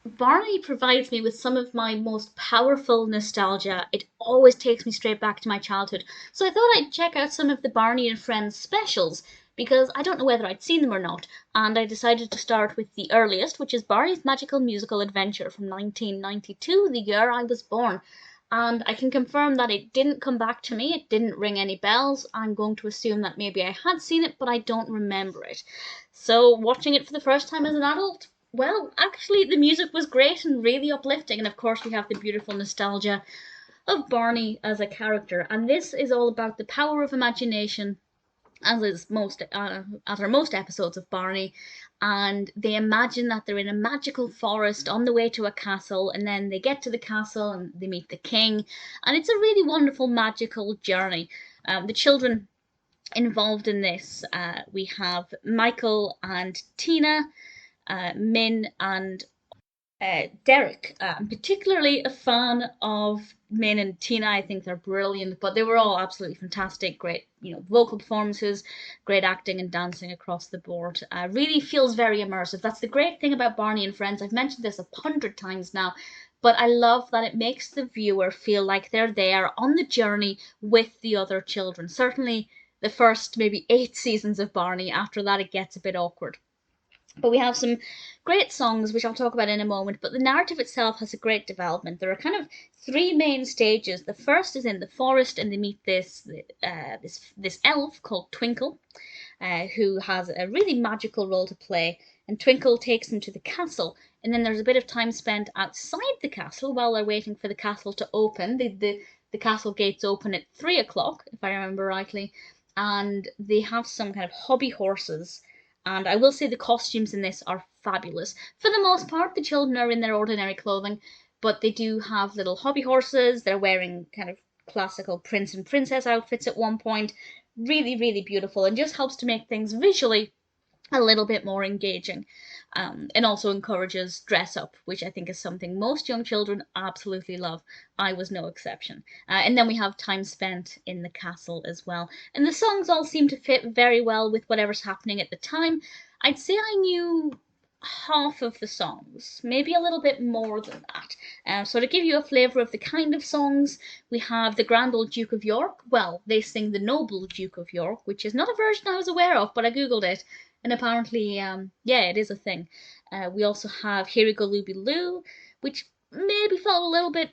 Barney provides me with some of my most powerful nostalgia. It always takes me straight back to my childhood. So I thought I'd check out some of the Barney and Friends specials because I don't know whether I'd seen them or not. And I decided to start with the earliest, which is Barney's Magical Musical Adventure from 1992, the year I was born. And I can confirm that it didn't come back to me, it didn't ring any bells. I'm going to assume that maybe I had seen it, but I don't remember it. So, watching it for the first time as an adult, well, actually, the music was great and really uplifting, and of course, we have the beautiful nostalgia of Barney as a character. And this is all about the power of imagination, as are most episodes of Barney. And they imagine that they're in a magical forest on the way to a castle, and then they get to the castle and they meet the king, and it's a really wonderful magical journey. The children involved in this, we have Michael and Tina, Min and Derek. I'm particularly a fan of Min and Tina. I think they're brilliant, but they were all absolutely fantastic. Great, vocal performances, great acting and dancing across the board. Really feels very immersive. That's the great thing about Barney and Friends. I've mentioned this 100 times now, but I love that it makes the viewer feel like they're there on the journey with the other children. Certainly the first maybe 8 seasons of Barney. After that, it gets a bit awkward. But we have some great songs, which I'll talk about in a moment. But the narrative itself has a great development. There are kind of three main stages. The first is in the forest, and they meet this elf called Twinkle, who has a really magical role to play. And Twinkle takes them to the castle, and then there's a bit of time spent outside the castle while they're waiting for the castle to open. The castle gates open at 3 o'clock, if I remember rightly, and they have some kind of hobby horses, and I will say the costumes in this are fabulous. For the most part, the children are in their ordinary clothing, but they do have little hobby horses. They're wearing kind of classical prince and princess outfits at one point. Really, really beautiful, and just helps to make things visually a little bit more engaging. And also encourages dress up, which I think is something most young children absolutely love. I was no exception. And then we have time spent in the castle as well. And the songs all seem to fit very well with whatever's happening at the time. I'd say I knew half of the songs, maybe a little bit more than that. So to give you a flavour of the kind of songs, we have the Grand Old Duke of York. Well, they sing the Noble Duke of York, which is not a version I was aware of, but I googled it, and apparently, yeah, it is a thing. We also have Here We Go Looby-loo, which maybe felt a little bit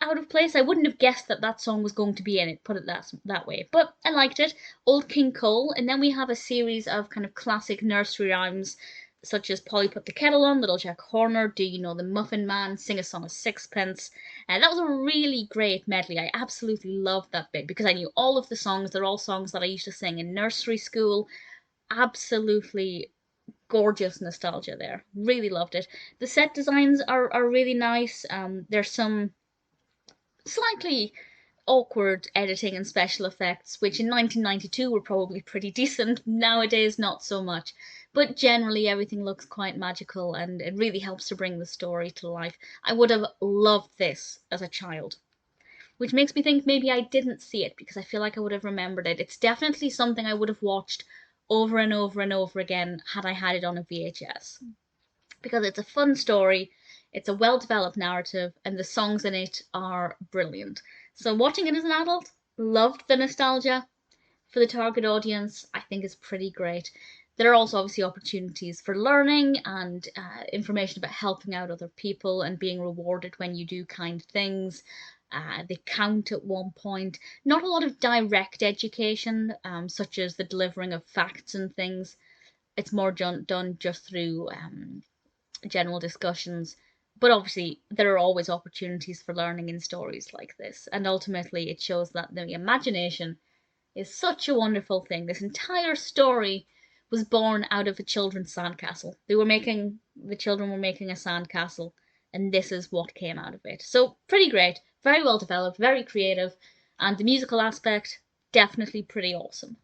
out of place. I wouldn't have guessed that that song was going to be in it, put it that way. But I liked it. Old King Cole, and then we have a series of kind of classic nursery rhymes, such as Polly Put the Kettle On, Little Jack Horner, Do You Know the Muffin Man, Sing a Song of Sixpence. And that was a really great medley. I absolutely loved that bit because I knew all of the songs. They're all songs that I used to sing in nursery school. Absolutely gorgeous nostalgia there. Really loved it. The set designs are really nice. There's some slightly awkward editing and special effects, which in 1992 were probably pretty decent. Nowadays, not so much. But generally, everything looks quite magical, and it really helps to bring the story to life. I would have loved this as a child, which makes me think maybe I didn't see it because I feel like I would have remembered it. It's definitely something I would have watched over and over and over again had I had it on a VHS. Because it's a fun story, it's a well developed narrative, and the songs in it are brilliant. So, watching it as an adult, loved the nostalgia. For the target audience, I think is pretty great. There are also obviously opportunities for learning and information about helping out other people and being rewarded when you do kind things. They count at one point. Not a lot of direct education, such as the delivering of facts and things. It's more done just through general discussions. But obviously, there are always opportunities for learning in stories like this. And ultimately, it shows that the imagination is such a wonderful thing. This entire story was born out of a children's sandcastle. The children were making a sandcastle, and this is what came out of it. So, pretty great, very well developed, very creative, and the musical aspect, definitely pretty awesome.